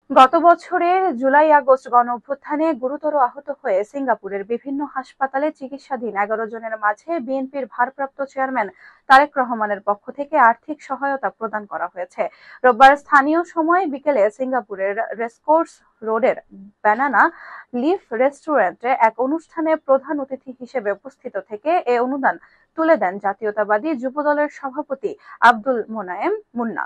গত বছরের জুলাই-আগস্ট গণঅভ্যুত্থানে গুরুতর আহত হয়ে সিঙ্গাপুরের বিভিন্ন হাসপাতালে চিকিৎসাধীন ১১ জনের মাঝে বিএনপির ভারপ্রাপ্ত চেয়ারম্যান তারেক রহমানের পক্ষ থেকে আর্থিক সহায়তা প্রদান করা হয়েছে। রোববার স্থানীয় সময় বিকেলে সিঙ্গাপুরের রেসকোর্স রোডের ব্যানানা লিফ রেস্টুরেন্টে এক অনুষ্ঠানে প্রধান অতিথি হিসেবে উপস্থিত থেকে এ অনুদান তুলে দেন জাতীয়তাবাদী যুবদলের সভাপতি আব্দুল মোনায়েম মুন্না।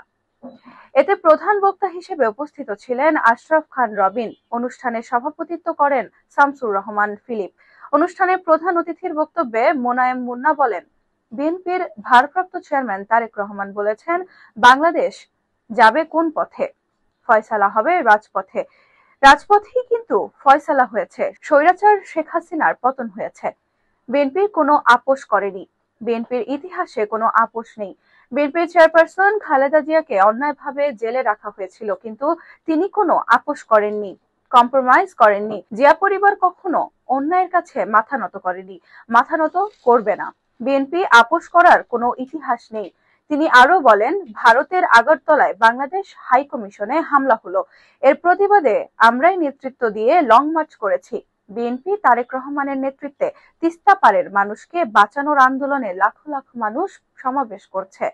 এতে প্রধান বক্তা হিসেবে উপস্থিত ছিলেন আশরাফ খান রবিন। অনুষ্ঠানে সভাপতিত্ব করেন শামসুর রহমান ফিলিপ। অনুষ্ঠানে প্রধান অতিথির বক্তব্যে মোনায়েম মুন্না বলেন, বিএনপির ভারপ্রাপ্ত চেয়ারম্যান তারেক রহমান বলেছেন, বাংলাদেশ যাবে কোন পথে? ফয়সালা হবে রাজপথে। রাজপথেই কিন্তু ফয়সালা হয়েছে। স্বৈরাচার শেখ হাসিনার পতন হয়েছে। বিএনপি কোনো আপোষ করেনি। বিএনপির ইতিহাসে কোনো আপোষ নেই। বিএনপির চেয়ারপারসন খালেদা জিয়াকে অন্যায়ভাবে জেলে রাখা হয়েছিল, কিন্তু তিনি কোনো আপোষ করেননি, কম্প্রোমাইজ করেননি। জিয়া পরিবার কখনো অন্যায়ের কাছে মাথা নত করেনি, মাথা নত করবে না। বিএনপি আপোষ করার কোনো ইতিহাস নেই। তিনি আরো বলেন, ভারতের আগরতলায় বাংলাদেশ হাই কমিশনে হামলা হলো। এর প্রতিবাদে আমরাই নেতৃত্ব দিয়ে লং মার্চ করেছি। বিএনপি তারেক রহমানের নেতৃত্বে তিস্তা পারের মানুষকে বাঁচানোর আন্দোলনে লাখো লাখো মানুষ সমাবেশ করছে।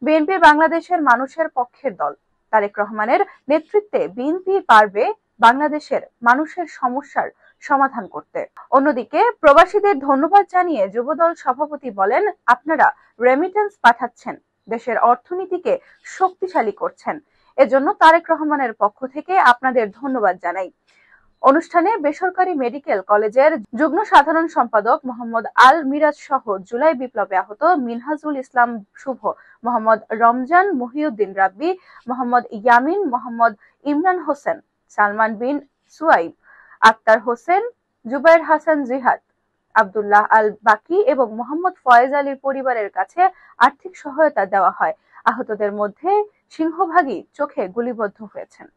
বিএনপি বাংলাদেশের মানুষের পক্ষের দল। তারেক রহমানের নেতৃত্বে বিএনপি পারবে বাংলাদেশের মানুষের সমস্যার সমাধান করতে। অন্যদিকে প্রবাসীদের ধন্যবাদ জানিয়ে যুবদল সভাপতি বলেন, আপনারা রেমিটেন্স পাঠাচ্ছেন, দেশের অর্থনীতিকে শক্তিশালী করছেন। এজন্য তারেক রহমানের পক্ষ থেকে আপনাদের ধন্যবাদ জানাই। অনুষ্ঠানে বেসরকারি মেডিকেল কলেজের যুগ্ম সাধারণ সম্পাদক মোহাম্মদ আল মিরাজ সহ জুলাই বিপ্লবে আহত মিনহাজুল ইসলাম শুভ, মোহাম্মদ রমজান মহিউদ্দিন রাব্বি, মোহাম্মদ ইয়ামিন, মোহাম্মদ ইমরান হোসেন, সালমান বিন সুয়াইব, আক্তার হোসেন, জুবাইর হাসান জিহাদ, আব্দুল্লাহ আল বাকি এবং মোহাম্মদ ফয়েজ আলীর পরিবারের কাছে আর্থিক সহায়তা দেওয়া হয়। আহতদের মধ্যে সিংহভাগই চোখে গুলিবদ্ধ হয়েছেন।